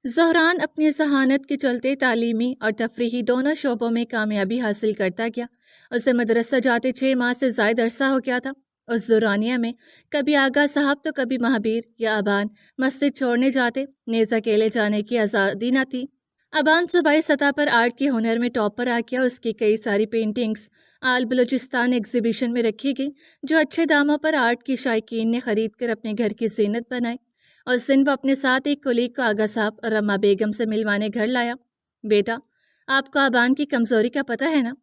زہران اپنی ذہانت کے چلتے تعلیمی اور تفریحی دونوں شعبوں میں کامیابی حاصل کرتا گیا۔ اسے مدرسہ جاتے 6 ماہ سے زائد عرصہ ہو گیا تھا۔ اس دورانیہ میں کبھی آغا صاحب تو کبھی مہابیر یا ابان مسجد چھوڑنے جاتے، نیز اکیلے جانے کی آزادی نہ تھی۔ ابان صوبائی سطح پر آرٹ کے ہنر میں ٹاپ پر آ گیا۔ اس کی کئی ساری پینٹنگز آل بلوچستان ایگزیبیشن میں رکھی گئی، جو اچھے داموں پر آرٹ کی شائقین نے خرید کر اپنے گھر کی زینت بنائی۔ اور سن وہ اپنے ساتھ ایک کولیگ کو آغا صاحب اور اما بیگم سے ملوانے گھر لایا۔ بیٹا، آپ کو ابان کی کمزوری کا پتہ ہے نا؟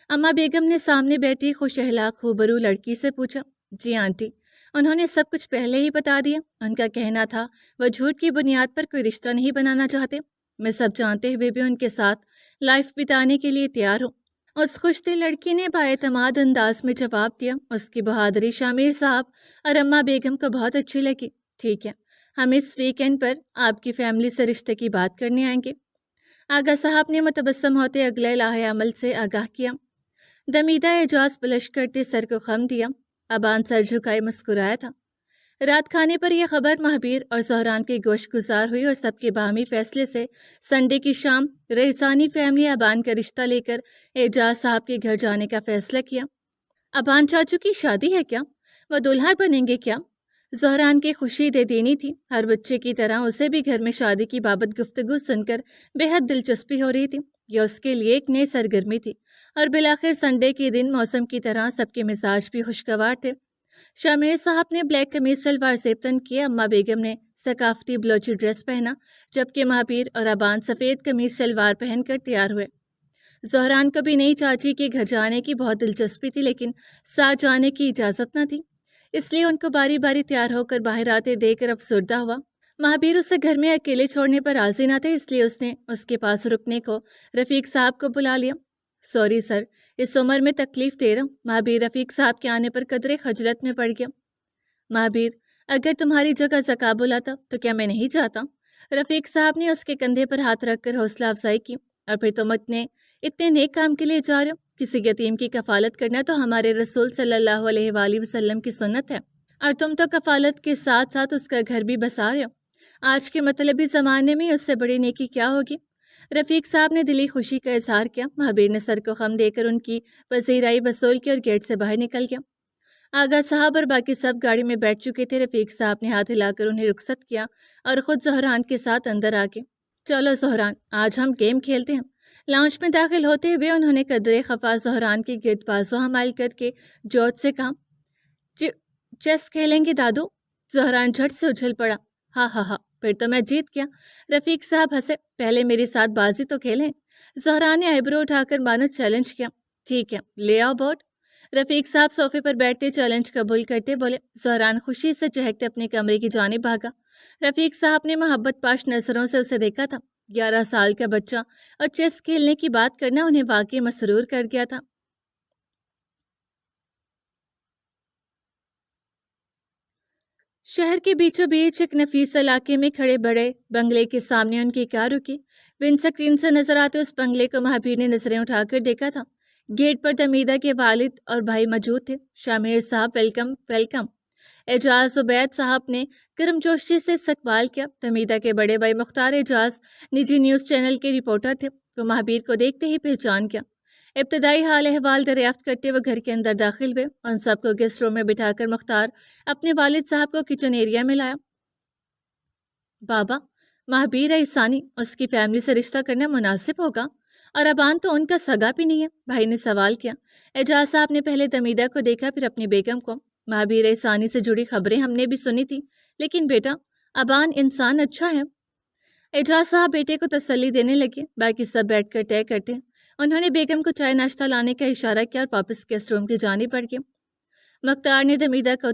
اما بیگم نے سامنے بیٹھی خوش اخلاق خوبرو لڑکی سے پوچھا۔ جی آنٹی، انہوں نے سب کچھ پہلے ہی بتا دیا۔ ان کا کہنا تھا وہ جھوٹ کی بنیاد پر کوئی رشتہ نہیں بنانا چاہتے۔ میں سب جانتے ہوئے بھی ان کے ساتھ لائف بتانے کے لیے تیار ہوں۔ اس خوش دل لڑکی نے بااعتماد انداز میں جواب دیا۔ اس کی بہادری شامیر صاحب اور اما بیگم کو بہت اچھی لگی۔ ٹھیک ہے، ہم اس ویکینڈ پر آپ کی فیملی سے رشتے کی بات کرنے آئیں گے۔ آغا صاحب نے متبسم ہوتے اگلے لاہے عمل سے آگاہ کیا۔ دمیدہ اعجاز بلش کرتے سر کو خم دیا۔ ابان سر جھکائے مسکرایا تھا۔ رات کھانے پر یہ خبر مہابیر اور زہران کے گوشت گزار ہوئی اور سب کے باہمی فیصلے سے سنڈے کی شام رئیسانی فیملی ابان کا رشتہ لے کر اعجاز صاحب کے گھر جانے کا فیصلہ کیا۔ ابان چاچو کی شادی ہے کیا؟ وہ دلہا بنیں گے کیا؟ زہران کی خوشی دے دینی تھی۔ ہر بچے کی طرح اسے بھی گھر میں شادی کی بابت گفتگو سن کر بے حد دلچسپی ہو رہی تھی۔ یہ اس کے لیے ایک نئی سرگرمی تھی۔ اور بالآخر سنڈے کے دن موسم کی طرح سب کے مزاج بھی خوشگوار تھے۔ شامیر صاحب نے بلیک قمیض شلوار زیبتن کیے، اما بیگم نے ثقافتی بلوچی ڈریس پہنا، جبکہ مہابیر اور ابان سفید قمیض شلوار پہن کر تیار ہوئے۔ زہران کو بھی نئی چاچی کے گھر جانے کی بہت دلچسپی تھی، لیکن ساتھ جانے کی اجازت نہ تھی، اس لیے ان کو باری باری تیار ہو کر باہر آتے دیکھ کر افسردہ ہوا۔ مہابیر اسے گھر میں اکیلے چھوڑنے پر راضی نہ تھے، اس لیے اس نے اس کے پاس رکنے کو رفیق صاحب کو بلا لیا۔ سوری سر، اس عمر میں تکلیف دے رہا ہوں۔ مہابیر رفیق صاحب کے آنے پر قدرے خجلت میں پڑ گیا۔ مہابیر، اگر تمہاری جگہ زکابل آتا تو کیا میں نہیں جاتا؟ رفیق صاحب نے اس کے کندھے پر ہاتھ رکھ کر حوصلہ افزائی کی۔ اور پھر تم اتنے نیک کام کے لیے جا رہے ہو؟ کسی یتیم کی کفالت کرنا تو ہمارے رسول صلی اللہ علیہ وآلہ وسلم کی سنت ہے، اور تم تو کفالت کے ساتھ ساتھ اس کا گھر بھی بسا رہے ہو۔ آج کے مطلبی زمانے میں اس سے بڑی نیکی کیا ہوگی؟ رفیق صاحب نے دلی خوشی کا اظہار کیا۔ مہابیر نے سر کو خم دے کر ان کی پذیرائی وصول کی اور گیٹ سے باہر نکل گیا۔ آغا صاحب اور باقی سب گاڑی میں بیٹھ چکے تھے۔ رفیق صاحب نے ہاتھ ہلا کر انہیں رخصت کیا اور خود زہران کے ساتھ اندر آ کے، چلو زہران، آج ہم گیم کھیلتے ہیں۔ لاؤنج میں داخل ہوتے ہوئے انہوں نے قدرے خفا زہران کے گرد بازو حمائل کر کے جوت سے کہا، چیس کھیلیں گے دادو؟ زہران جھٹ سے اچھل پڑا۔ ہاں ہاں ہاں، پھر تو میں جیت گیا۔ رفیق صاحب ہنسے۔ پہلے میرے ساتھ بازی تو کھیلیں۔ زہران نے آئیبرو اٹھا کر مانو چیلنج کیا۔ ٹھیک ہے، لے آؤ بورڈ۔ رفیق صاحب صوفے پر بیٹھتے چیلنج قبول کرتے بولے۔ زہران خوشی سے چہکتے اپنے کمرے کی جانب بھاگا۔ رفیق صاحب نے محبت پاش نظروں سے اسے دیکھا تھا۔ 11 سال کا بچہ اور چیس کھیلنے کی بات کرنا انہیں واقعی مسرور کر گیا تھا۔ شہر کے بیچوں بیچ ایک نفیس علاقے میں کھڑے بڑے بنگلے کے سامنے ان کی کار رکی۔ ونڈ سکرین سے نظر آتے اس بنگلے کو مہابیر نے نظریں اٹھا کر دیکھا تھا۔ گیٹ پر دمیدہ کے والد اور بھائی موجود تھے۔ شامیر صاحب، ویلکم ویلکم۔ اعجاز عبید صاحب نے گرم جوشی سے استقبال کیا۔ دمیدہ کے بڑے بھائی مختار اعجاز نجی نیوز چینل کے رپورٹر تھے۔ وہ مہابیر کو دیکھتے ہی پہچان گیا۔ ابتدائی حال احوال دریافت کرتے وہ گھر کے اندر داخل ہوئے۔ ان سب کو گیسٹ روم میں بٹھا کر مختار اپنے والد صاحب کو کچن ایریا میں لایا۔ بابا، مہابیر عیسانی، اس کی فیملی سے رشتہ کرنا مناسب ہوگا؟ اور ابان تو ان کا سگا بھی نہیں ہے، بھائی نے سوال کیا۔ اعجاز صاحب نے پہلے دمیدہ کو دیکھا، پھر اپنی بیگم کو۔ مہابیر عیسانی سے جڑی خبریں ہم نے بھی سنی تھی، لیکن بیٹا، ابان انسان اچھا ہے۔ اعجاز صاحب بیٹے کو تسلی دینے لگے۔ باقی سب بیٹھ کر طے کرتے۔ انہوں نے بیگم کو چائے ناشتہ لانے کا اشارہ کیا اور واپس گیسٹ روم کی جانب بڑھ گئے۔ مختار نے دمیدہ کا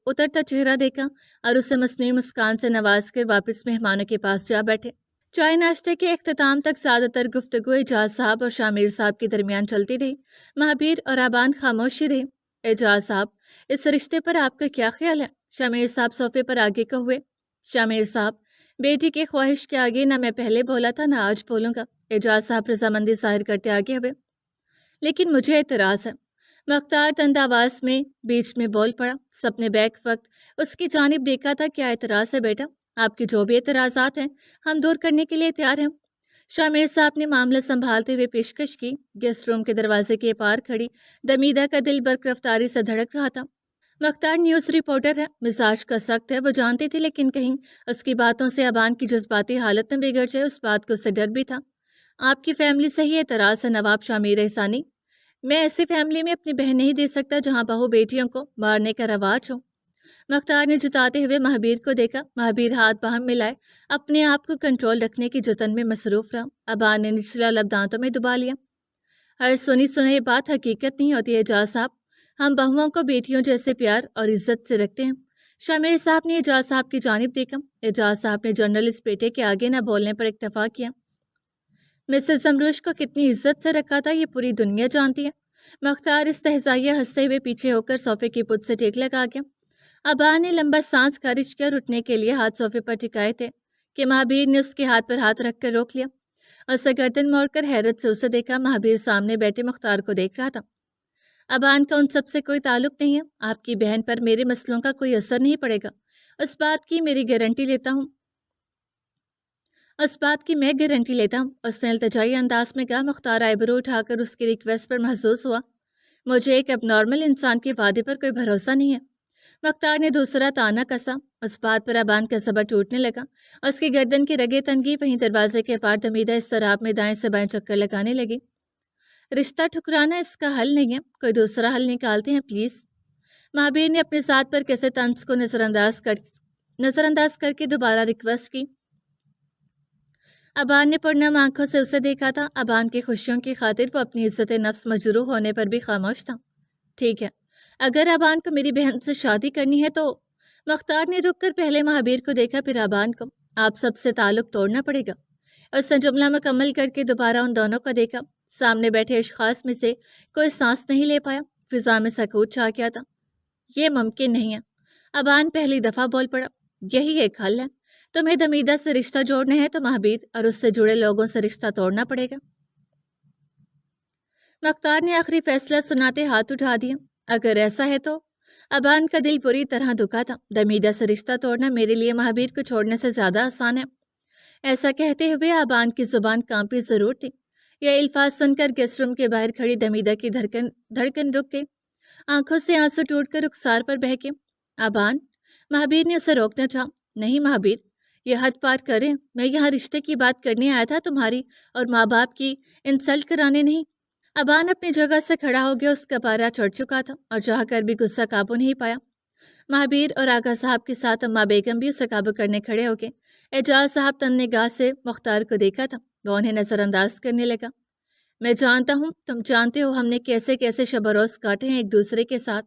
اترتا چہرہ دیکھا اور اسے مصنوعی مسکان سے نواز کر واپس مہمانوں کے پاس جا بیٹھے۔ چائے ناشتے کے اختتام تک زیادہ تر گفتگو اعجاز صاحب اور شامیر صاحب کے درمیان چلتی رہی۔ مہابیر اور ابان خاموشی رہے۔ اعجاز صاحب، اس رشتے پر آپ کا کیا خیال ہے؟ شامیر صاحب صوفے پر آگے کو ہوئے۔ شامیر صاحب، بیٹی کی خواہش کے آگے نہ میں پہلے بولا تھا نہ آج بولوں گا۔ اعجاز صاحب رضامندی ظاہر کرتے آگے ہوئے۔ لیکن مجھے اعتراض ہے۔ مختار تند آواز میں بیچ میں بول پڑا۔ سب نے بیک وقت اس کی جانب دیکھا تھا۔ کیا اعتراض ہے بیٹا؟ آپ کے جو بھی اعتراضات ہیں ہم دور کرنے کے لیے تیار ہیں۔ شامر صاحب نے معاملہ سنبھالتے ہوئے پیشکش کی۔ گیسٹ روم کے دروازے کے پار کھڑی دمیدہ کا دل برق رفتاری سے دھڑک رہا تھا۔ مختار نیوز رپورٹر ہے، مزاج کا سخت ہے، وہ جانتی تھی، لیکن کہیں اس کی باتوں سے ابان کی جذباتی حالت نہ بگڑ جائے، اس بات کو اس سے ڈر بھی تھا۔ آپ کی فیملی سے ہی اعتراض ہے نواب شامر احسانی؟ میں ایسی فیملی میں اپنی بہن نہیں دے سکتا جہاں بہو بیٹیوں کو مارنے کا رواج ہو۔ مختار نے جتاتے ہوئے مہابیر کو دیکھا۔ مہابیر ہاتھ باہم ملائے اپنے آپ کو کنٹرول رکھنے کی جتن میں مصروف رہا۔ ابان نے نچلا لب دانتوں میں دبا لیا۔ ہر سنی سنائی بات حقیقت نہیں ہوتی ہے اعجاز صاحب، ہم بہوؤں کو بیٹیوں جیسے پیار اور عزت سے رکھتے ہیں۔ شامر صاحب نے اعجاز صاحب کی جانب دیکھا۔ اعجاز صاحب نے جرنلسٹ بیٹے کے آگے نہ بولنے پر اکتفا کیا۔ مسز زمروش کو کتنی عزت سے رکھا تھا یہ پوری دنیا جانتی ہے۔ مختار استہزائیہ ہنستے ہوئے پیچھے ہو کر صوفے کی پت سے ٹیک لگا گیا۔ ابا نے لمبا سانس خارج کر اٹھنے کے لیے ہاتھ صوفے پر ٹکائے تھے کہ مہابیر نے اس کے ہاتھ پر ہاتھ رکھ کر روک لیا۔ اسے گردن موڑ کر حیرت سے اسے دیکھا۔ مہابیر سامنے بیٹھے مختار کو دیکھ رہا تھا۔ ابان کا ان سب سے کوئی تعلق نہیں ہے۔ آپ کی بہن پر میرے مسئلوں کا کوئی اثر نہیں پڑے گا، اس بات کی میں گارنٹی لیتا ہوں۔ اس نے التجائی انداز میں کہا۔ مختار آئیبرو اٹھا کر اس کی ریکویسٹ پر محظوظ ہوا۔ مجھے ایک اب نارمل انسان کے وعدے پر کوئی بھروسہ نہیں ہے۔ مختار نے دوسرا تانا کسا۔ اس بات پر ابان کا صبر ٹوٹنے لگا۔ اس کی گردن کی رگیں تنگی وہیں دروازے کے پار دمیدہ اضطراب میں دائیں سے بائیں چکر لگانے لگی۔ رشتہ ٹھکرانا اس کا حل نہیں ہے، کوئی دوسرا حل نکالتے ہیں پلیز۔ مہابیر نے اپنے ساتھ پر کیسے طنز کو نظر انداز کر کے دوبارہ ریکویسٹ کی۔ ابان نے پرنم آنکھوں سے اسے دیکھا تھا۔ ابان کی خوشیوں کی خاطر وہ اپنی عزت نفس مجروح ہونے پر بھی خاموش تھا۔ ٹھیک ہے، اگر ابان کو میری بہن سے شادی کرنی ہے تو… مختار نے رک کر پہلے مہابیر کو دیکھا پھر ابان کو۔ آپ سب سے تعلق توڑنا پڑے گا۔ اس نے جملہ مکمل کر کے دوبارہ ان دونوں کو دیکھا۔ سامنے بیٹھے اشخاص میں سے کوئی سانس نہیں لے پایا۔ فضا میں سکوت چھا گیا تھا۔ یہ ممکن نہیں ہے، ابان پہلی دفعہ بول پڑا۔ یہی ایک حل ہے، تمہیں دمیدہ سے رشتہ جوڑنا ہے تو مہابیر اور اس سے جڑے لوگوں سے رشتہ توڑنا پڑے گا۔ مختار نے آخری فیصلہ سناتے ہاتھ اٹھا دیا۔ اگر ایسا ہے تو… ابان کا دل پوری طرح دکھا تھا۔ دمیدہ سے رشتہ توڑنا میرے لیے مہابیر کو چھوڑنے سے زیادہ آسان ہے۔ ایسا کہتے ہوئے ابان کی زبان کانپی ضرور تھی۔ یہ الفاظ سن کر گیسٹ روم کے باہر کھڑی دمیدہ کی دھڑکن رک گئی۔ آنکھوں سے آنسو ٹوٹ کر رخسار پر بہکے۔ ابان… مہابیر نے اسے روکنا چاہا۔ نہیں مہابیر، یہ حد پار کریں، میں یہاں رشتے کی بات کرنے آیا تھا، تمہاری اور ماں باپ کی انسلٹ کرانے نہیں۔ ابان اپنی جگہ سے کھڑا ہو گیا۔ اس کا پارا چڑھ چکا تھا اور چاہ کر بھی غصہ قابو نہیں پایا۔ مہابیر اور آغا صاحب کے ساتھ اماں بیگم بھی اسے قابو کرنے کھڑے ہو گئے۔ اعجاز صاحب تن نگاہ سے مختار کو دیکھا تھا، وہ انہیں نظر انداز کرنے لگا۔ میں جانتا ہوں، تم جانتے ہو ہم نے کیسے کیسے شب و روز کاٹے ہیں ایک دوسرے کے ساتھ،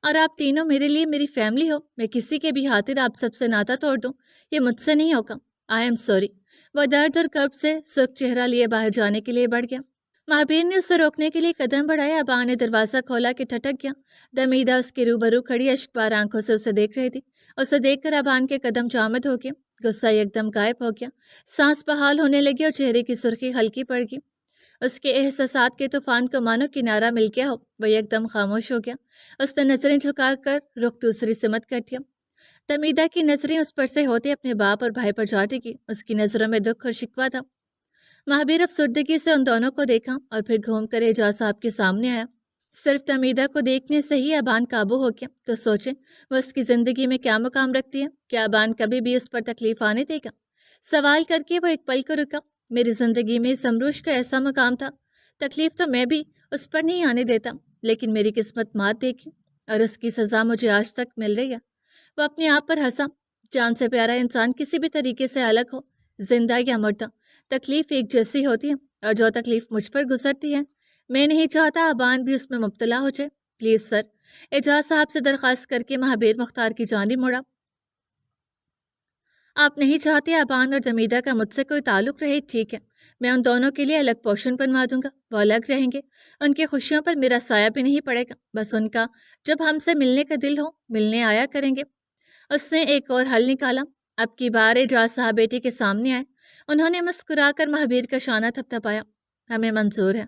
اور آپ تینوں میرے لیے میری فیملی ہو۔ میں کسی کے بھی خاطر آپ سب سے ناتا توڑ دوں، یہ مجھ سے نہیں ہوگا۔ I am sorry. وہ درد اور کرب سے سرخ چہرہ لیے باہر جانے کے لیے بڑھ گیا۔ مہابیر نے اسے روکنے کے لیے قدم بڑھایا۔ ابا نے دروازہ کھولا کہ ٹھٹک گیا۔ دمیدہ اس کے روبرو کھڑی اشک بار آنکھوں سے اسے دیکھ رہی تھی۔ اسے دیکھ کر ابان کے قدم جامد ہو گئے۔ غصہ ایک دم غائب ہو گیا۔ سانس بحال ہونے لگی اور چہرے کی سرخی ہلکی پڑ گئی۔ اس کے احساسات کے طوفان کو مانو کنارہ مل گیا ہو، وہ ایک دم خاموش ہو گیا۔ اس نے نظریں جھکا کر رخ دوسری سمت کر دیا۔ دمیدہ کی نظریں اس پر سے ہوتے اپنے باپ اور بھائی پر جا ٹکی۔ اس کی نظروں میں دکھ اور شکوہ تھا۔ مہابیر افسردگی سے ان دونوں کو دیکھا اور پھر گھوم کر اعجاز صاحب کے سامنے آیا۔ صرف دمیدہ کو دیکھنے سے ہی ابان قابو ہو گیا۔ تو سوچیں وہ اس کی زندگی میں کیا مقام رکھتی ہے؟ کیا ابان کبھی بھی اس پر تکلیف آنے دے گا؟ سوال کر کے وہ ایک پل کو رکا۔ میری زندگی میں سمروش کا ایسا مقام تھا، تکلیف تو میں بھی اس پر نہیں آنے دیتا، لیکن میری قسمت مات دیکھی اور اس کی سزا مجھے آج تک مل رہی ہے۔ وہ اپنے آپ پر ہنسا۔ جان سے پیارا انسان کسی بھی طریقے سے الگ ہو، زندہ یا مردہ، تکلیف ایک جیسی ہوتی ہے، اور جو تکلیف مجھ پر گزرتی ہے میں نہیں چاہتا ابان بھی اس میں مبتلا ہو جائے۔ پلیز سر، اعجاز صاحب سے درخواست کر کے مہابیر مختار کی جانب مڑا۔ آپ نہیں چاہتے ابان اور دمیدہ کا مجھ سے کوئی تعلق رہے، ٹھیک ہے، میں ان دونوں کے لیے الگ پوشن بنوا دوں گا، وہ الگ رہیں گے، ان کی خوشیوں پر میرا سایہ بھی نہیں پڑے گا، بس ان کا جب ہم سے ملنے کا دل ہو ملنے آیا کریں گے۔ اس نے ایک اور حل نکالا۔ اب کی بار اعجاز صاحب بیٹے کے سامنے آئے۔ انہوں نے مسکرا کر مہابیر کا شانہ تھپتھپایا۔ ہمیں منظور ہے۔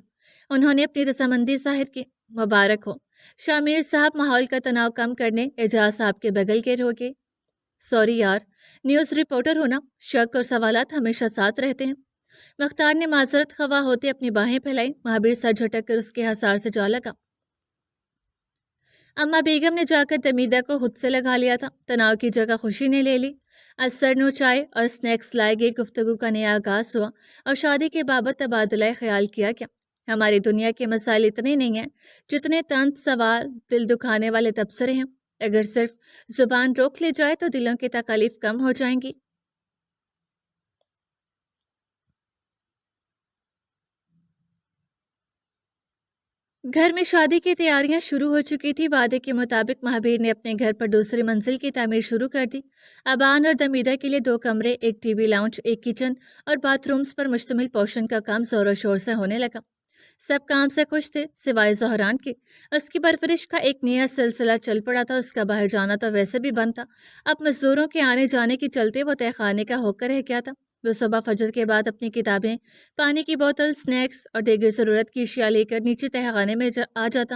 انہوں نے اپنی رضامندی ظاہر کی۔ مبارک ہو۔ شامر صاحب ماحول کا تناؤ کم کرنے اعجاز صاحب کے بغل کے رو گئے۔ سوری یار، نیوز رپورٹر ہونا، شک اور سوالات ہمیشہ ساتھ رہتے ہیں۔ مختار نے معذرت خواہ ہوتے اپنی باہیں پھیلائی۔ مہابیر سر جھٹک کر اس کے حصار سے جا لگا۔ اما بیگم نے جا کر دمیدہ کو خود سے لگا لیا تھا۔ تناؤ کی جگہ خوشی نے لے لی۔ اثر نو چائے اور سنیکس لائے گئے، گفتگو کا نیا آغاز ہوا اور شادی کے بابت تبادلہ خیال کیا گیا۔ ہماری دنیا کے مسائل اتنے نہیں ہیں جتنے طنز سوال، دل دکھانے والے تبصرے ہیں۔ اگر صرف زبان روک لی جائے تو دلوں کی تکالیف کم ہو جائیں گی۔ گھر میں شادی کی تیاریاں شروع ہو چکی تھی۔ وعدے کے مطابق مہابیر نے اپنے گھر پر دوسری منزل کی تعمیر شروع کر دی۔ ابان اور دمیدہ کے لیے 2 کمرے، ایک ٹی وی لاؤنج، ایک کچن اور باتھ رومز پر مشتمل پوشن کا کام زور و شور سے ہونے لگا۔ سب کام سے خوش تھے سوائے زہران کے۔ اس کی پرورش کا ایک نیا سلسلہ چل پڑا تھا۔ اس کا باہر جانا تو ویسے بھی بند تھا، اب مزدوروں کے آنے جانے کے چلتے وہ تہہ خانے کا ہو کر رہ گیا تھا۔ وہ صبح فجر کے بعد اپنی کتابیں، پانی کی بوتل، سنیکس اور دیگر ضرورت کی اشیاء لے کر نیچے تہہ خانے میں آ جاتا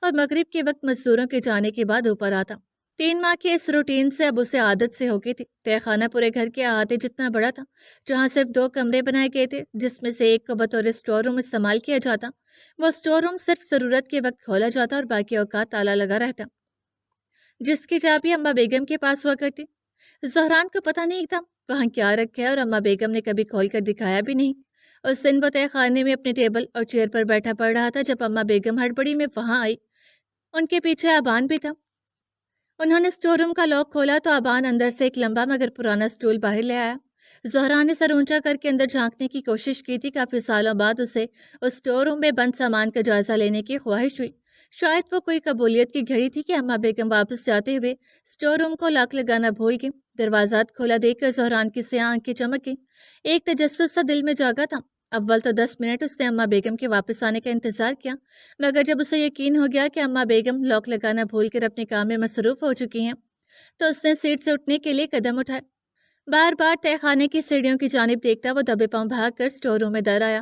اور مغرب کے وقت مزدوروں کے جانے کے بعد اوپر آتا۔ 3 ماہ کے اس روٹین سے اب اسے عادت سے ہو گئی تھی۔ تہہ خانہ پورے گھر کے احاطے جتنا بڑا تھا، جہاں صرف 2 کمرے بنائے گئے تھے جس میں سے ایک کو بطور اسٹور روم استعمال کیا جاتا۔ وہ اسٹور روم صرف ضرورت کے وقت کھولا جاتا اور باقی اوقات تالا لگا رہتا، جس کی چابی اما بیگم کے پاس ہوا کرتی۔ زہران کو پتہ نہیں تھا وہاں کیا رکھا ہے اور اما بیگم نے کبھی کھول کر دکھایا بھی نہیں۔ اس دن وہ تہہ خانے میں اپنے ٹیبل اور چیئر پر بیٹھا پڑ رہا تھا جب اما بیگم ہڑبڑی میں وہاں آئی۔ ان کے پیچھے ابان بھی تھا۔ انہوں نے اسٹور روم کا لاک کھولا تو ابان اندر سے ایک لمبا مگر پرانا اسٹول باہر لے آیا۔ زہران نے سر اونچا کر کے اندر جھانکنے کی کوشش کی تھی۔ کافی سالوں بعد اسے اس اسٹور روم میں بند سامان کا جائزہ لینے کی خواہش ہوئی۔ شاید وہ کوئی قبولیت کی گھڑی تھی کہ اما بیگم واپس جاتے ہوئے اسٹور روم کو لاک لگانا بھول گئی۔ دروازات کھولا دیکھ کر زہران کی سیاہ آنکھیں چمک گئیں۔ ایک تجسس سا دل میں جاگا تھا۔ اول تو 10 منٹ اس نے اما بیگم کے واپس آنے کا انتظار کیا، مگر جب اسے یقین ہو گیا کہ اما بیگم لاک لگانا بھول کر اپنے کام میں مصروف ہو چکی ہیں تو اس نے سیٹ سے اٹھنے کے لیے قدم اٹھائے۔ بار بار تہہ خانے کی سیڑھیوں کی جانب دیکھتا وہ دبے پاؤں بھاگ کر اسٹور روم میں در آیا۔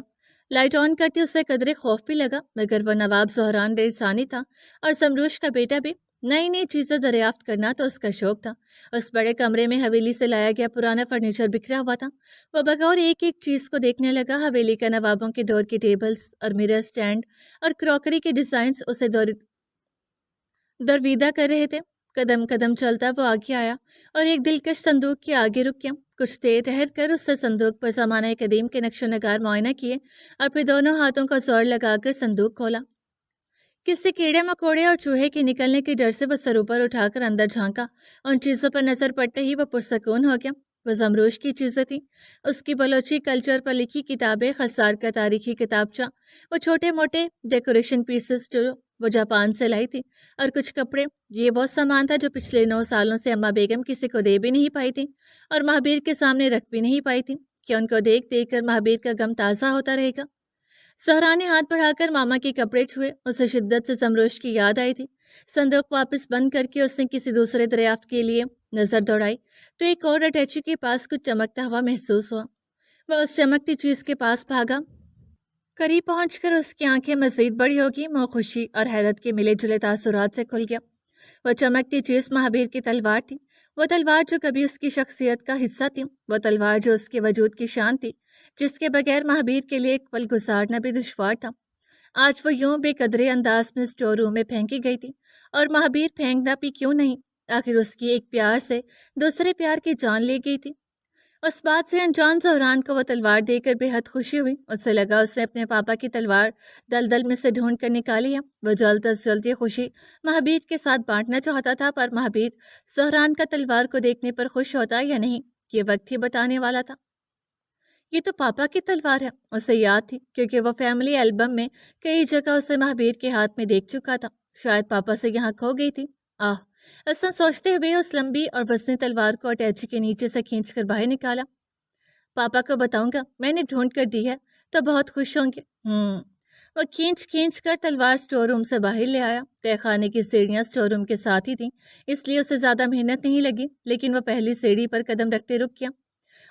لائٹ آن کرتی اسے قدرے خوف بھی لگا، مگر وہ نواب زہران رئیسانی تھا اور سمروش کا بیٹا بھی۔ نئی نئی چیزیں دریافت کرنا تو اس کا شوق تھا۔ اس بڑے کمرے میں حویلی سے لایا گیا پرانا فرنیچر بکھرا ہوا تھا۔ وہ بغور ایک ایک چیز کو دیکھنے لگا۔ حویلی کا نوابوں کے دور کی ٹیبلز اور میرر سٹینڈ اور کراکری کے ڈیزائنز اسے درویدہ کر رہے تھے۔ قدم قدم چلتا وہ آگے آیا اور ایک دلکش صندوق کے آگے رک گیا۔ کچھ دیر ٹھہر کر اس نے صندوق پر زمانہ قدیم کے نقش و نگار معائنہ کیے اور پھر دونوں ہاتھوں کا زور لگا کر صندوق کھولا۔ کسی کیڑے مکوڑے اور چوہے کے نکلنے کے ڈر سے وہ سر اوپر اٹھا کر اندر جھانکا۔ ان چیزوں پر نظر پڑتے ہی وہ پرسکون ہو گیا۔ وہ زمروش کی چیزیں تھیں، اس کی بلوچی کلچر پر لکھی کتابیں، خسار کا تاریخی کتابچہ، وہ چھوٹے موٹے ڈیکوریشن پیسز جو وہ جاپان سے لائی تھی، اور کچھ کپڑے۔ یہ وہ سامان تھا جو پچھلے 9 سالوں سے اما بیگم کسی کو دے بھی نہیں پائی تھی اور مہابیر کے سامنے رکھ بھی نہیں پائی تھی کہ ان کو دیکھ دیکھ کر مہابیر کا غم تازہ ہوتا رہے گا۔ زہرا نے ہاتھ بڑھا کر ماما کے کپڑے چھوئے۔ اسے شدت سے سمروش کی یاد آئی تھی۔ صندوق واپس بند کر کے اس نے کسی دوسرے دریافت کے لیے نظر دوڑائی تو ایک اور اٹیچی کے پاس کچھ چمکتا ہوا محسوس ہوا۔ وہ اس چمکتی چیز کے پاس بھاگا۔ قریب پہنچ کر اس کی آنکھیں مزید بڑی ہوگی۔ منہ خوشی اور حیرت کے ملے جلے تاثرات سے کھل گیا۔ وہ چمکتی چیز مہابیر کی تلوار تھی، وہ تلوار جو کبھی اس کی شخصیت کا حصہ تھی، وہ تلوار جو اس کے وجود کی شان تھی، جس کے بغیر مہابیر کے لیے ایک پل گزارنا بھی دشوار تھا۔ آج وہ یوں بے قدرے انداز میں اسٹور روم میں پھینکی گئی تھی، اور مہابیر پھینکنا بھی کیوں نہیں، آخر اس کی ایک پیار سے دوسرے پیار کی جان لے گئی تھی۔ اس بات سے انجان زہران کو وہ تلوار دے کر بے حد خوشی ہوئی۔ اسے لگا اس نے اپنے پاپا کی تلوار دلدل میں سے ڈھونڈ کر نکالی ہے۔ وہ جلد از جلد یہ خوشی مہابیر کے ساتھ بانٹنا چاہتا تھا، پر مہابیر زہران کا تلوار کو دیکھنے پر خوش ہوتا یا نہیں، یہ وقت ہی بتانے والا تھا۔ یہ تو پاپا کی تلوار ہے، اسے یاد تھی، کیونکہ وہ فیملی البم میں کئی جگہ اسے مہابیر کے ہاتھ میں دیکھ چکا تھا۔ شاید پاپا سے یہاں کھو گئی تھی۔ اس نے سوچتے ہوئے اس لمبی اور وزنی تلوار کو اٹیچی کے نیچے سے کھینچ کر باہر نکالا۔ پاپا کو بتاؤں گا میں نے ڈھونڈ کر دی ہے تو بہت خوش ہوں گے۔ وہ کھینچ کھینچ کر تلوار اسٹور روم سے باہر لے آیا۔ تہہ خانے کی سیڑھیاں اسٹور روم کے ساتھ ہی تھیں، اس لیے اسے زیادہ محنت نہیں لگی، لیکن وہ پہلی سیڑھی پر قدم رکھتے رک گیا۔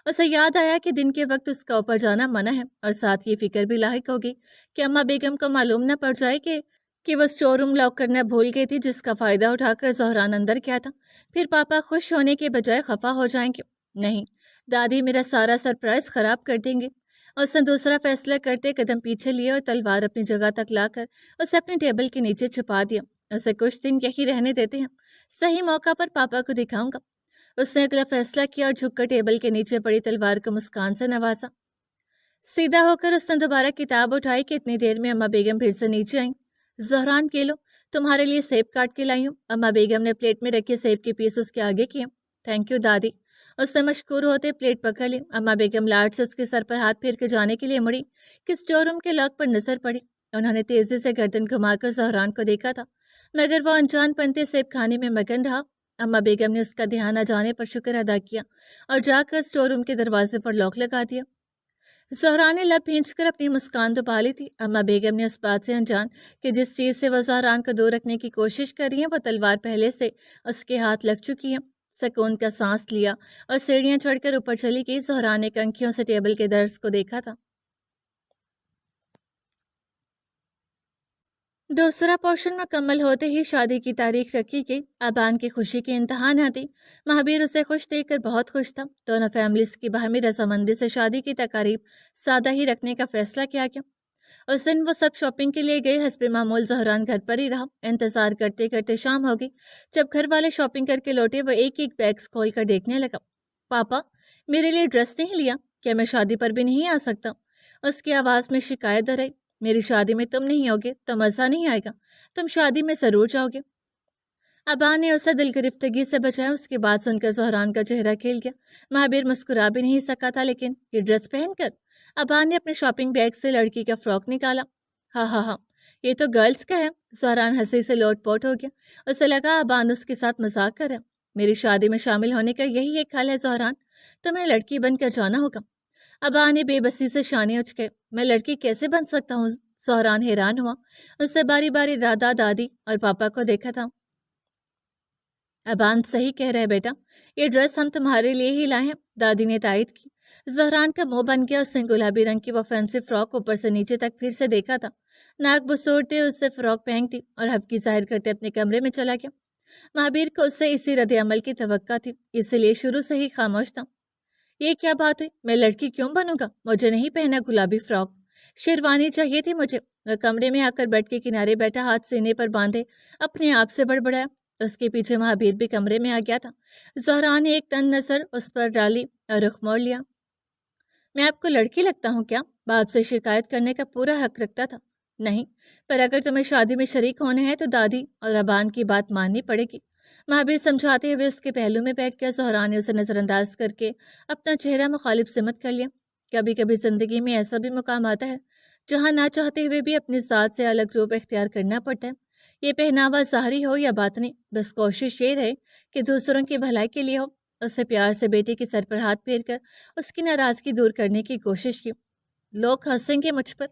اسے یاد آیا کہ دن کے وقت اس کا اوپر جانا منع ہے، اور ساتھ یہ فکر بھی لاحق ہوگی کہ اما بیگم کو معلوم نہ پڑ جائے کہ وہ اسٹور روم لاک کرنا بھول گئی تھی، جس کا فائدہ اٹھا کر زہران اندر کیا تھا۔ پھر پاپا خوش ہونے کے بجائے خفا ہو جائیں گے۔ نہیں، دادی میرا سارا سرپرائز خراب کر دیں گے۔ اس نے دوسرا فیصلہ کرتے قدم پیچھے لیا اور تلوار اپنی جگہ تک لا کر اسے اپنی ٹیبل کے نیچے چھپا دیا۔ اسے کچھ دن یہی رہنے دیتے ہیں، صحیح موقع پر پاپا کو دکھاؤں گا۔ اس نے اگلا فیصلہ کیا اور جھک کر ٹیبل کے نیچے پڑی تلوار کو مسکان سے نوازا۔ سیدھا ہو کر اس نے دوبارہ کتاب اٹھائی کہ اتنی دیر میں اماں بیگم پھر سے نیچے آئیں۔ زہران کے لو، تمہارے لیے سیب کاٹ کے لائی ہوں۔ اماں بیگم نے پلیٹ میں رکھے سیب کے پیس اس کے آگے کیے۔ تھینک یو دادی۔ اس نے مشکور ہوتے پلیٹ پکڑ لی۔ اماں بیگم لاڈ سے اس کے سر پر ہاتھ پھیر کے جانے کے لیے مڑی کہ اسٹور روم کے لاک پر نظر پڑی۔ انہوں نے تیزی سے گردن گھما کر زہران کو دیکھا تھا، مگر وہ انجان پنتے سیب کھانے میں مگن رہا۔ اماں بیگم نے اس کا دھیان نہ جانے پر شکر ادا کیا اور جا کر اسٹور روم کے دروازے پر لاک لگا دیا۔ زہران نے لب بھینچ کر اپنی مسکان دبا لی تھی۔ اماں بیگم نے اس بات سے انجان کہ جس چیز سے وہ زہران کو دور رکھنے کی کوشش کر رہی ہیں وہ تلوار پہلے سے اس کے ہاتھ لگ چکی ہے، سکون کا سانس لیا اور سیڑھیاں چڑھ کر اوپر چلی گئی۔ زہران نے کنکھیوں سے ٹیبل کے درز کو دیکھا تھا۔ دوسرا پورشن مکمل ہوتے ہی شادی کی تاریخ رکھی گئی۔ ابان کی خوشی کی انتہا نہ تھی۔ مہابیر اسے خوش دیکھ کر بہت خوش تھا۔ دونوں فیملیز کی باہمی رضامندی سے شادی کی تقاریب سادہ ہی رکھنے کا فیصلہ کیا گیا۔ اس دن وہ سب شاپنگ کے لیے گئے۔ حسب معمول زہران گھر پر ہی رہا۔ انتظار کرتے کرتے شام ہو گئی۔ جب گھر والے شاپنگ کر کے لوٹے وہ ایک ایک بیگز کھول کر دیکھنے لگا۔ پاپا، میرے لیے ڈریس نہیں لیا؟ کیا میں شادی پر بھی نہیں آ سکتا؟ اس کی آواز میں شکایت در آئی۔ میری شادی میں تم نہیں ہوگے تو مزہ نہیں آئے گا، تم شادی میں ضرور جاؤ گے۔ ابا نے اسے دل گرفتگی سے بچایا۔ اس کی بات سن کر زہران کا چہرہ کھل گیا۔ مہابیر مسکرا بھی نہیں سکا تھا، لیکن یہ ڈریس پہن کر ابا نے اپنے شاپنگ بیگ سے لڑکی کا فراک نکالا۔ ہاں ہاں ہاں، یہ تو گرلز کا ہے۔ زہران ہنسی سے لوٹ پوٹ ہو گیا۔ اسے لگا ابان اس کے ساتھ مذاق کر ہے۔ میری شادی میں شامل ہونے کا یہی ایک حل ہے زہران، تمہیں لڑکی بن کر جانا ہوگا۔ ابا نے بے بسی سے شانے اچکے۔ میں لڑکی کیسے بن سکتا ہوں؟ زہران حیران ہوا۔ اس سے باری باری دادا دادی اور پاپا کو دیکھا تھا۔ ابان صحیح کہہ رہے بیٹا، یہ ڈریس ہم تمہارے لیے ہی لائے ہیں، دادی نے تائید کی۔ زہران کا منہ بن گیا۔ اس نے گلابی رنگ کی وہ فینسی فراک اوپر سے نیچے تک پھر سے دیکھا تھا۔ ناک بسوڑتے اس سے فراک پہنتی اور حبکی ظاہر کرتے اپنے کمرے میں چلا گیا۔ مہابیر کو اس سے اسی رد عمل کی توقع تھی، اس لیے شروع سے ہی خاموش تھا۔ یہ کیا بات ہوئی؟ میں لڑکی کیوں بنوں گا؟ مجھے نہیں پہنا گلابی فراک، شیروانی چاہیے تھی مجھے۔ وہ کمرے میں آ کر بیڈ کے کنارے بیٹھا، ہاتھ سینے پر باندھے اپنے آپ سے بڑبڑایا۔ اس کے پیچھے مہابیر بھی کمرے میں آ گیا تھا۔ زہران نے ایک تن نظر اس پر ڈالی اور رخ موڑ لیا۔ میں آپ کو لڑکی لگتا ہوں کیا؟ باپ سے شکایت کرنے کا پورا حق رکھتا تھا۔ نہیں، پر اگر تمہیں شادی میں شریک ہونے ہیں تو دادی اور ابان کی بات ماننی پڑے گی۔ مہابیر سمجھاتے ہوئے اس کے پہلو میں بیٹھ گیا۔ زہران نے اسے نظر انداز کر کے اپنا چہرہ مخالف سمت کر لیا۔ کبھی کبھی زندگی میں ایسا بھی مقام آتا ہے جہاں نہ چاہتے ہوئے بھی اپنی ذات سے الگ روپ اختیار کرنا پڑتا ہے۔ یہ پہناوا ظاہری ہو یا باطنی، بس کوشش یہ رہے کہ دوسروں کی بھلائی کے لیے ہو۔ اسے پیار سے بیٹی کے سر پر ہاتھ پھیر کر اس کی ناراضگی دور کرنے کی کوشش کی۔ لوگ ہنسیں گے مجھ پر؟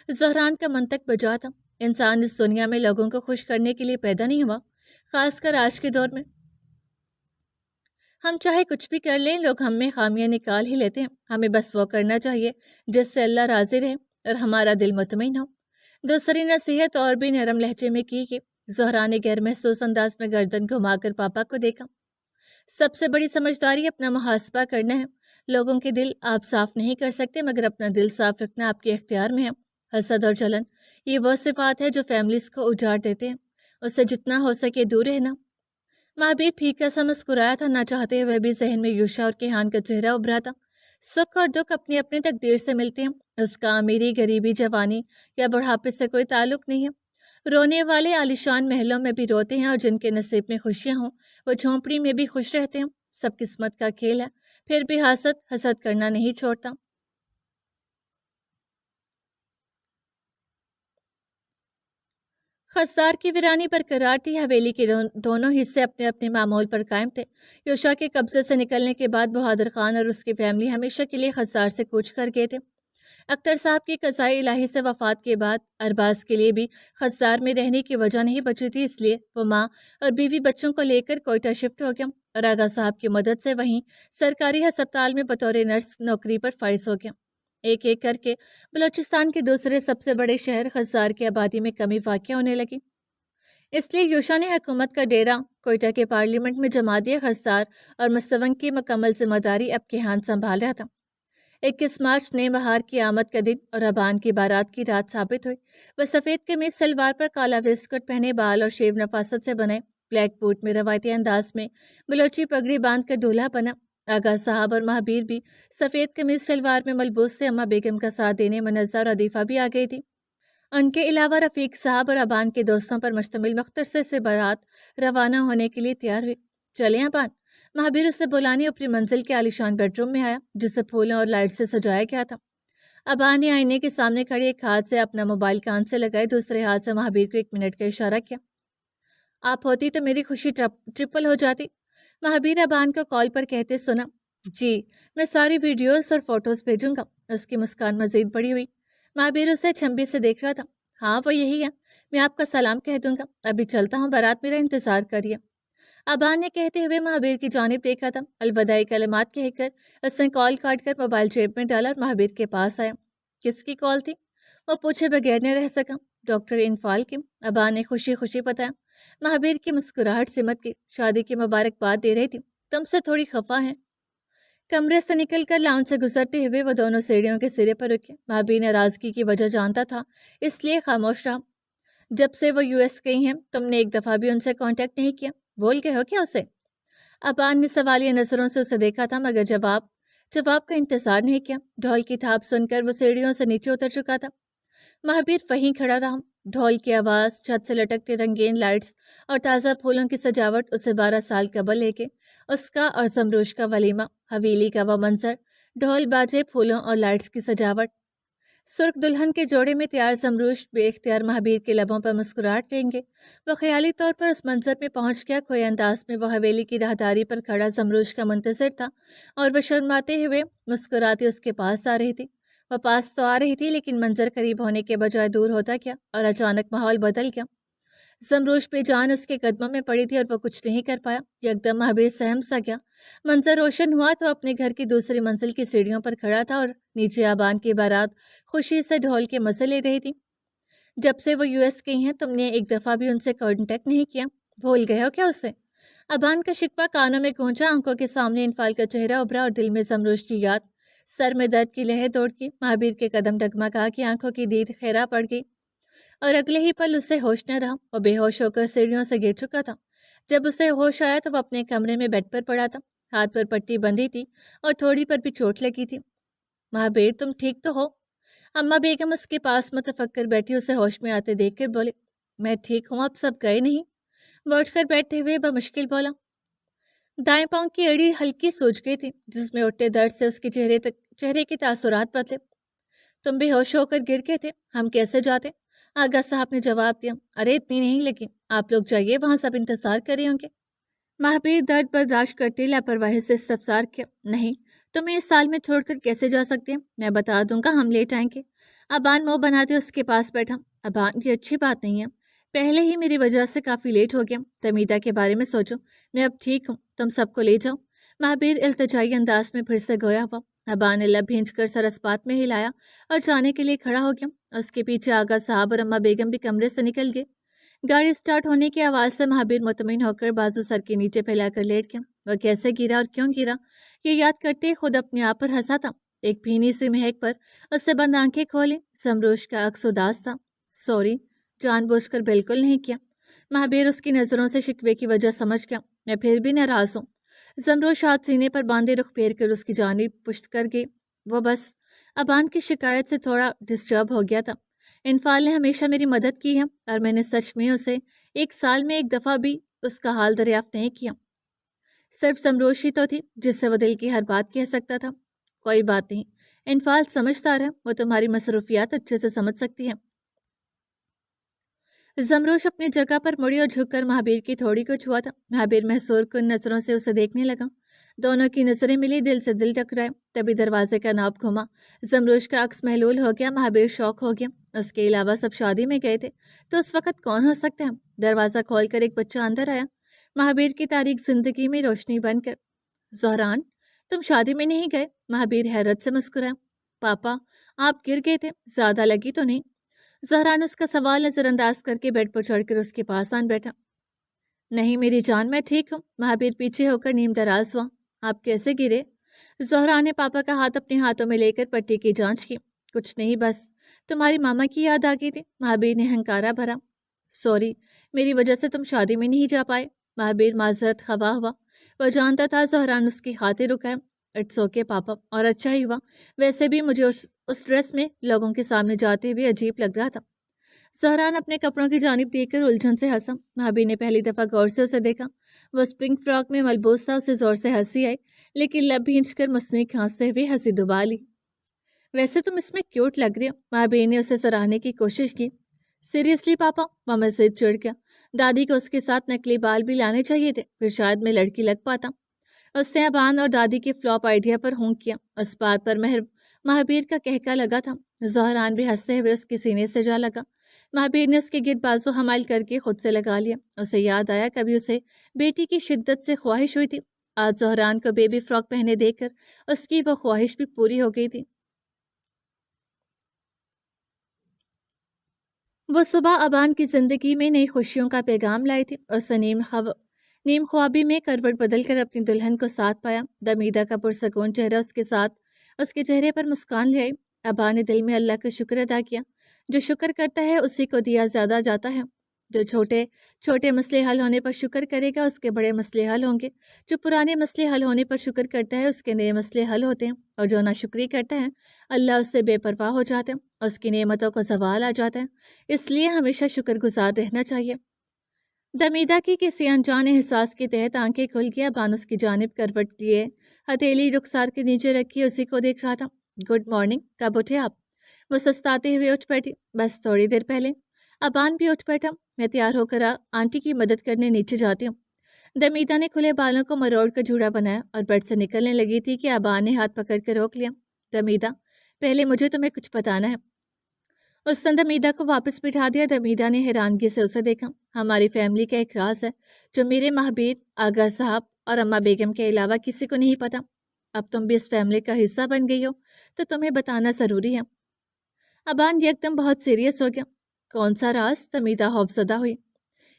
زہران کا منطق بجا تھا۔ انسان اس دنیا میں لوگوں کو خوش کرنے کے لیے پیدا نہیں ہوا، خاص کر آج کے دور میں۔ ہم چاہے کچھ بھی کر لیں، لوگ ہم میں خامیاں نکال ہی لیتے ہیں۔ ہمیں بس وہ کرنا چاہیے جس سے اللہ راضی رہے اور ہمارا دل مطمئن ہو۔ دوسری نصیحت اور بھی نرم لہجے میں کی کہ زہران نے غیر محسوس انداز میں گردن گھما کر پاپا کو دیکھا۔ سب سے بڑی سمجھداری اپنا محاسبہ کرنا ہے۔ لوگوں کے دل آپ صاف نہیں کر سکتے، مگر اپنا دل صاف رکھنا آپ کے اختیار میں ہے۔ حسد اور جلن، یہ وہ صفات ہے جو فیملیز کو اجاڑ دیتے ہیں۔ اس سے جتنا ہو سکے دور رہنا۔ مہابیر پھیکا سا مسکرایا تھا، نہ چاہتے ہوئے بھی ذہن میں یوشا اور کیہان کا چہرہ ابھرا تھا۔ سکھ اور دکھ اپنی اپنی تقدیر سے ملتے ہیں۔ اس کا امیری، غریبی، جوانی یا بڑھاپے سے کوئی تعلق نہیں ہے۔ رونے والے عالیشان محلوں میں بھی روتے ہیں، اور جن کے نصیب میں خوشیاں ہوں وہ جھونپڑی میں بھی خوش رہتے ہیں۔ سب قسمت کا کھیل ہے، پھر بھی حسد کرنا نہیں چھوڑتا۔ خضدار کی ویرانی برقرار تھی۔ حویلی کے دونوں حصے اپنے اپنے معمول پر قائم تھے۔ یوشا کے قبضے سے نکلنے کے بعد بہادر خان اور اس کی فیملی ہمیشہ کے لیے خضدار سے کوچ کر گئے تھے۔ اختر صاحب کی قضائے الہی سے وفات کے بعد ارباز کے لیے بھی خضدار میں رہنے کی وجہ نہیں بچی تھی، اس لیے وہ ماں اور بیوی بچوں کو لے کر کوئٹہ شفٹ ہو گیا اور آغا صاحب کی مدد سے وہیں سرکاری ہسپتال میں بطور نرس نوکری پر فائز ہو گیا۔ ایک ایک کر کے بلوچستان کے دوسرے سب سے بڑے شہر خضدار کی آبادی میں کمی واقع ہونے لگی۔ اس لیے یوشا نے حکومت کا ڈیرا کوئٹہ کے پارلیمنٹ میں جماعتی خستار اور مستونگ کی مکمل ذمہ داری اب کے ہاتھ سنبھال رہا تھا۔ 21 مارچ نئے بہار کی آمد کا دن اور ابان کی بارات کی رات ثابت ہوئی۔ وہ سفید قمیض شلوار پر کالا ویسٹ کوٹ پہنے، بال اور شیو نفاست سے بنے بلیک بوٹ میں روایتی انداز میں بلوچی پگڑی باندھ کر دولہا بنا۔ آغا صاحب اور مہابیر بھی سفید قمیض شلوار میں ملبوس تھے۔ اماں بیگم کا ساتھ دینے منظر اور عدیفہ بھی آ گئی تھی۔ ان کے علاوہ رفیق صاحب اور ابان کے دوستوں پر مشتمل مختصر سے بارات روانہ ہونے کے لیے تیار ہوئی۔ چلیں ابان، مہابیر اسے بلانے اوپری منزل کے عالیشان بیڈ روم میں آیا، جسے پھولوں اور لائٹ سے سجایا گیا تھا۔ ابان نے آئینے کے سامنے کھڑے ایک ہاتھ سے اپنا موبائل کان سے لگائے، دوسرے ہاتھ سے مہابیر کو 1 منٹ کا اشارہ کیا۔ آپ ہوتی تو میری خوشی ٹرپل ہو جاتی، مہابیر ابان کو کال پر کہتے سنا۔ جی، میں ساری ویڈیوز اور فوٹوز بھیجوں گا۔ اس کی مسکان مزید بڑی ہوئی۔ مہابیر اسے چھمبی سے دیکھ رہا تھا۔ ہاں وہ یہی ہے، میں آپ کا سلام کہہ دوں گا، ابھی چلتا ہوں، بارات میرا انتظار کریے۔ ابان نے کہتے ہوئے مہابیر کی جانب دیکھا تھا۔ الوداعی کلمات کہہ کر اس نے کال کاٹ کر موبائل جیب میں ڈالا اور مہابیر کے پاس آیا۔ کس کی کال تھی؟ وہ پوچھے بغیر نہ رہ سکا۔ ڈاکٹر انفال کی، ابان نے خوشی خوشی بتایا۔ مہابیر کی مسکراہٹ سمٹ گئی۔ شادی کی مبارکباد دے رہی تھی، تم سے تھوڑی خفا ہیں۔ کمرے سے نکل کر لاؤنج سے گزرتے ہوئے وہ دونوں سیڑھیوں کے سرے پر رکے۔ مہابیر ناراضگی کی وجہ جانتا تھا، اس لیے خاموش رہا۔ جب سے وہ US گئی ہیں، تم نے ایک دفعہ بھی ان سے کانٹیکٹ نہیں کیا، بھول گئے ہو کیا اسے؟ ابان نے سوالیہ نظروں سے اسے دیکھا تھا، مگر جواب کا انتظار نہیں کیا۔ ڈھول کی تھاپ سن کر وہ سیڑھیوں سے نیچے اتر چکا تھا۔ مہابیر وہیں کھڑا رہا۔ ڈھول کی آواز، چھت سے لٹکتے رنگین لائٹس اور تازہ پھولوں کی سجاوٹ اسے 12 سال قبل لے کے اس کا اور زمروش کا ولیمہ، حویلی کا وہ منظر، ڈھول باجے، پھولوں اور لائٹس کی سجاوٹ۔ سرخ دلہن کے جوڑے میں تیار زمروش بے اختیار مہابیر کے لبوں پر مسکراہٹ لیں گے۔ وہ خیالی طور پر اس منظر میں پہنچ گیا۔ کوئی انداز میں وہ حویلی کی راہداری پر کھڑا زمروش کا منتظر تھا، اور وہ شرماتے ہوئے مسکراتی اس کے پاس آ رہی تھی۔ وہ پاس تو آ رہی تھی، لیکن منظر قریب ہونے کے بجائے دور ہوتا گیا، اور اچانک ماحول بدل گیا۔ زمروش بے جان اس کے قدموں میں پڑی تھی، اور وہ کچھ نہیں کر پایا۔ یکدم مہابیر سہم سا گیا۔ منظر روشن ہوا تو اپنے گھر کی دوسری منزل کی سیڑھیوں پر کھڑا تھا، اور نیچے ابان کی بارات خوشی سے ڈھول کے مزے لے رہی تھی۔ جب سے وہ US گئی ہیں، تم نے ایک دفعہ بھی ان سے کانٹیکٹ نہیں کیا، بھول گئے ہو کیا اسے؟ ابان کا شکوہ کانوں میں گونجا۔ آنکھوں کے سامنے انفال کا چہرہ ابھرا، اور دل میں زمروش کی یاد۔ سر میں درد کی لہر دوڑ گئی۔ مہابیر کے قدم ڈگمگا کے آنکھوں کی دید خیرہ پڑ گئی، اور اگلے ہی پل اسے ہوش نہ رہا۔ وہ بے ہوش ہو کر سیڑھیوں سے گر چکا تھا۔ جب اسے ہوش آیا تو وہ اپنے کمرے میں بیڈ پر پڑا تھا۔ ہاتھ پر پٹی بندھی تھی، اور تھوڑی پر بھی چوٹ لگی تھی۔ مہابیر، تم ٹھیک تو ہو؟ اماں بیگم اس کے پاس متفکر بیٹھی اسے ہوش میں آتے دیکھ کر بولے، میں ٹھیک ہوں، اب سب گئے نہیں؟ وہ اٹھ کر بیٹھتے ہوئے بمشکل بولا۔ دائیں پاؤں کی ایڑی ہلکی سوج گئی تھی، جس میں اٹھتے درد سے اس کے چہرے کے تاثرات بدلے۔ تم بے ہوش ہو کر گر گئے تھے، ہم کیسے جاتے؟ آغا صاحب نے جواب دیا۔ ارے اتنی نہیں لگی، آپ لوگ جائیے، وہاں سب انتظار کر رہے ہوں گے۔ مہابیر درد برداشت کرتے لاپرواہی سے استفسار کیا۔ نہیں، تمہیں اس سال میں چھوڑ کر کیسے جا سکتے ہیں؟ میں بتا دوں گا، ہم لیٹ آئیں گے۔ ابان منہ بناتے اس کے پاس بیٹھا۔ ابان، یہ اچھی بات نہیں ہے، پہلے ہی میری وجہ سے کافی لیٹ ہو گیا۔ تمیدہ کے بارے میں سوچو، میں اب ٹھیک ہوں، تم سب کو لے جاؤ۔ مہابیر التجائی انداز میں پھر سے گویا ہوا۔ ابان نے لب بھینچ کر سر اسپات میں ہلایا اور جانے کے لیے کھڑا ہو گیا۔ اس کے پیچھے آغا صاحب اور اماں بیگم بھی کمرے سے نکل گئے۔ گاڑی سٹارٹ ہونے کی آواز سے مہابیر مطمئن ہو کر بازو سر کے نیچے پھیلا کر لیٹ گیا۔ وہ کیسے گرا اور کیوں گرا، یہ یاد کرتے خود اپنے آپ پر ہنسا تھا۔ ایک بھینی سی مہک پر اس سے بند آنکھیں کھولے۔ زمروش کا عکس اداس تھا۔ سوری، جان بوجھ کر بالکل نہیں کیا۔ مہابیر اس کی نظروں سے شکوے کی وجہ سمجھ گیا۔ میں پھر بھی ناراض ہوں۔ زمروش ہاتھ سینے پر باندھے رخ پھیر کر اس کی جانب پشت کر گئی۔ وہ بس ابان کی شکایت سے تھوڑا ڈسٹرب ہو گیا تھا۔ انفال نے ہمیشہ میری مدد کی ہے، اور میں نے سچ میں اسے 1 سال میں 1 دفعہ بھی اس کا حال دریافت نہیں کیا۔ صرف زمروش ہی تو تھی جس سے وہ دل کی ہر بات کہہ سکتا تھا۔ کوئی بات نہیں، انفال سمجھدار ہے، وہ تمہاری مصروفیات اچھے سے سمجھ سکتی ہے۔ زمروش اپنی جگہ پر مڑی اور جھک کر مہابیر کی تھوڑی کو چھوا تھا۔ مہابیر محصور کن نظروں سے اسے دیکھنے لگا۔ دونوں کی نظریں ملی، دل سے دل ٹکرائے۔ تبھی دروازے کا ناب گھما، زمروش کا عکس محلول ہو گیا۔ مہابیر شوق ہو گیا۔ اس کے علاوہ سب شادی میں گئے تھے، تو اس وقت کون ہو سکتا ہے؟ دروازہ کھول کر ایک بچہ اندر آیا، مہابیر کی تاریک زندگی میں روشنی بن کر۔ زہران، تم شادی میں نہیں گئے؟ مہابیر حیرت سے مسکرایا۔ پاپا، آپ گر گئے تھے، زیادہ لگی تو نہیں؟ زہران اس کا سوال نظر انداز کر کے بیڈ پر چڑھ کر اس کے پاس آن بیٹھا۔ نہیں میری جان، میں ٹھیک ہوں۔ مہابیر پیچھے ہو کر نیم دراز ہوا۔ آپ کیسے گرے؟ زہرا نے پاپا کا ہاتھ اپنے ہاتھوں میں لے کر پٹی کی جانچ کی۔ کچھ نہیں، بس تمہاری ماما کی یاد آ گئی تھی، مہابیر نے ہنکارا بھرا۔ سوری، میری وجہ سے تم شادی میں نہیں جا پائے۔ مہابیر معذرت خواہ ہوا۔ وہ جانتا تھا زہران اس کی خاطر رکا ہے۔ اٹس اوکے پاپا، اور اچھا ہی ہوا، ویسے بھی مجھے اس ڈریس میں لوگوں کے سامنے جاتے ہوئے عجیب لگ رہا تھا۔ زہران اپنے کپڑوں کی جانب دیکھ کر الجھن سے ہنسا۔ مہابیر نے پہلی دفعہ غور سے اسے دیکھا۔ وہ اسپرنگ فراک میں ملبوس تھا۔ اسے زور سے ہنسی آئی، لیکن لب بھینچ کر مصنوعی کھانستے ہوئے ہنسی دبا لی۔ ویسے تم اس میں کیوٹ لگ رہی ہو، مہابیر نے اسے سراہنے کی کوشش کی۔ سیریسلی پاپا؟ وہ مزید چڑھ گیا۔ دادی کو اس کے ساتھ نکلی بال بھی لانے چاہیے تھے، پھر شاید میں لڑکی لگ پاتا۔ اس نے ابان اور دادی کے فلاپ آئیڈیا پر ہونک کیا۔ اس بات پر مہابیر کا کہکا لگا تھا۔ زہران بھی ہنستے ہوئے اس کے سینے سے جا لگا۔ مہابیر نے اس کے گرد بازو حمال کر کے خود سے لگا لیا۔ اسے یاد آیا کبھی اسے بیٹی کی شدت سے خواہش ہوئی تھی۔ آج زہران کو بیبی فراک پہنے دیکھ کر اس کی وہ خواہش بھی پوری ہو گئی تھی۔ وہ صبح ابان کی زندگی میں نئی خوشیوں کا پیغام لائی تھی۔ اس نے نیم خوابی میں کروٹ بدل کر اپنی دلہن کو ساتھ پایا۔ دمیدہ کا پرسکون چہرہ اس کے چہرے پر مسکان لے آئی۔ ابا نے دل میں اللہ کا شکر ادا کیا۔ جو شکر کرتا ہے اسی کو دیا زیادہ جاتا ہے۔ جو چھوٹے مسئلے حل ہونے پر شکر کرے گا اس کے بڑے مسئلے حل ہوں گے۔ جو پرانے مسئلے حل ہونے پر شکر کرتا ہے اس کے نئے مسئلے حل ہوتے ہیں، اور جو ناشکری کرتا ہے اللہ اس سے بے پرواہ ہو جاتا ہے، اس کی نعمتوں کو زوال آ جاتا ہے۔ اس لیے ہمیشہ شکر گزار رہنا چاہیے۔ دمیدہ کی کسی انجان احساس کے تحت آنکھیں کھل گیا۔ بان اس کی جانب کروٹ لیے ہتھیلی رخسار کے نیچے رکھی اسی کو دیکھ رہا تھا۔ گڈ مارننگ، کب اٹھے آپ؟ وہ سستاتے ہوئے اٹھ بیٹھی۔ بس تھوڑی دیر پہلے۔ ابان بھی اٹھ بیٹھا۔ میں تیار ہو کر آنٹی کی مدد کرنے نیچے جاتی ہوں۔ دمیدہ نے کھلے بالوں کو مروڑ کر جوڑا بنایا اور بیڈ سے نکلنے لگی تھی کہ ابان نے ہاتھ پکڑ کر روک لیا۔ دمیدہ، پہلے مجھے تمہیں کچھ بتانا ہے۔ اس نے دمیدہ کو واپس بٹھا دیا۔ دمیدہ نے حیرانگی سے اسے دیکھا۔ ہماری فیملی کا ایک راز ہے جو میرے مہابیر، آغا صاحب اور اماں بیگم کے علاوہ کسی کو نہیں پتا۔ اب تم بھی اس فیملی کا حصہ بن گئی ہو تو تمہیں بتانا ضروری ہے۔ ابان یکدم بہت سیریس ہو گیا۔ کون سا راز؟ دمیدہ خوفزدہ ہوئی۔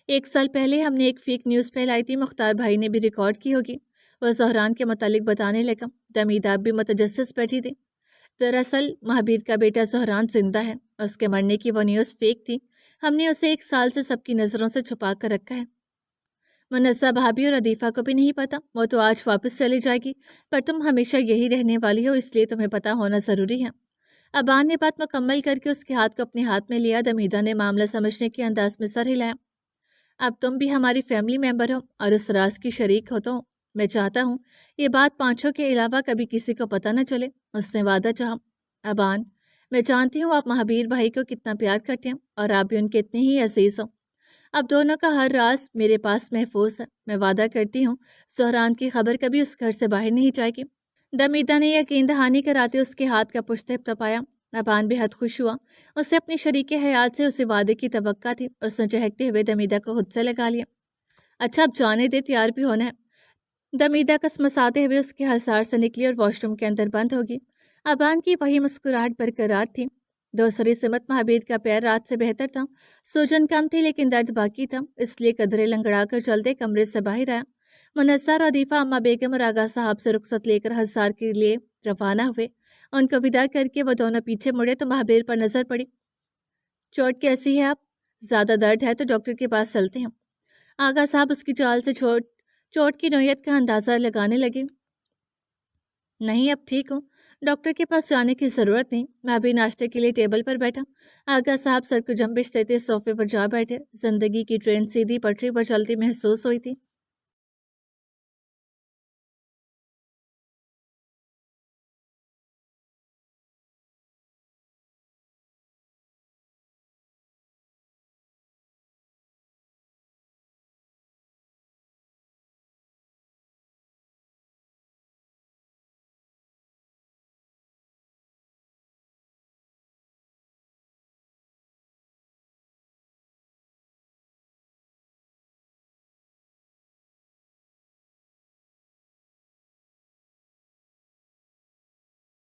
1 سال پہلے ہم نے ایک فیک نیوز پھیلائی تھی، مختار بھائی نے بھی ریکارڈ کی ہوگی۔ وہ زہران کے متعلق بتانے لگا۔ دمیدہ بھی متجسس بیٹھی تھی۔ دراصل مہابیر کا بیٹا زہران زندہ ہے۔ اس کے مرنے کی وہ نیوز فیک تھی۔ ہم نے اسے 1 سال سے سب کی نظروں سے چھپا کر رکھا ہے۔ منزہ بھابھی اور عدیفہ کو بھی نہیں پتا۔ وہ تو آج واپس چلی جائے گی، پر تم ہمیشہ یہی رہنے والی ہو، اس لیے تمہیں پتا ہونا ضروری ہے۔ ابان نے بات مکمل کر کے اس کے ہاتھ کو اپنے ہاتھ میں لیا۔ دمیدہ نے معاملہ سمجھنے کے انداز میں سر ہلایا۔ اب تم بھی ہماری فیملی ممبر ہو اور اس راز کی شریک ہو تو میں چاہتا ہوں یہ بات پانچوں کے علاوہ کبھی کسی کو پتہ نہ چلے۔ اس نے وعدہ چاہا۔ ابان، میں جانتی ہوں آپ مہابیر بھائی کو کتنا پیار کرتے ہیں اور آپ بھی ان کے اتنے ہی عزیز ہو۔ اب دونوں کا ہر راز میرے پاس محفوظ ہے۔ میں وعدہ کرتی ہوں زہران کی خبر کبھی اس گھر سے باہر نہیں جائے گی۔ دمیدہ نے یقین دہانی کراتے اس کے ہاتھ کا پشت تپایا۔ ابان بے حد خوش ہوا۔ اسے اپنی شریک حیات سے اسے وعدے کی توقع تھی۔ اس نے چہکتے ہوئے دمیدہ کو خود سے لگا لیا۔ اچھا اب جانے دے، تیار بھی ہونا ہے۔ دمیدہ کسمساتے ہوئے اس کے حصار سے نکلی اور واش روم کے اندر بند ہوگی۔ ابان کی وہی مسکراہٹ برقرار تھی۔ دوسری سمت مہابیر کا پیر رات سے بہتر تھا۔ سوجن کم تھی لیکن درد باقی تھا، اس لیے قدرے لنگڑا کر چلتے کمرے سے باہر آیا۔ منزہ اور عدیفہ اماں بیگم اور آغا صاحب سے رخصت لے کر حصار کے لیے روانہ ہوئے۔ ان کو ودا کر کے وہ دونوں پیچھے مڑے تو مہابیر پر نظر پڑی۔ چوٹ کیسی ہے آپ؟ زیادہ درد ہے تو ڈاکٹر کے پاس چلتے ہیں۔ آغا صاحب اس کی چال سے چوٹ کی نوعیت کا اندازہ لگانے لگے۔ نہیں اب ٹھیک ہوں، ڈاکٹر کے پاس جانے کی ضرورت نہیں۔ مہابیر ناشتے کے لیے ٹیبل پر بیٹھا۔ آغا صاحب سر کو جنبش دیتے صوفے پر جا بیٹھے۔ زندگی کی ٹرین سیدھی پٹری پر چلتی محسوس ہوئی تھی۔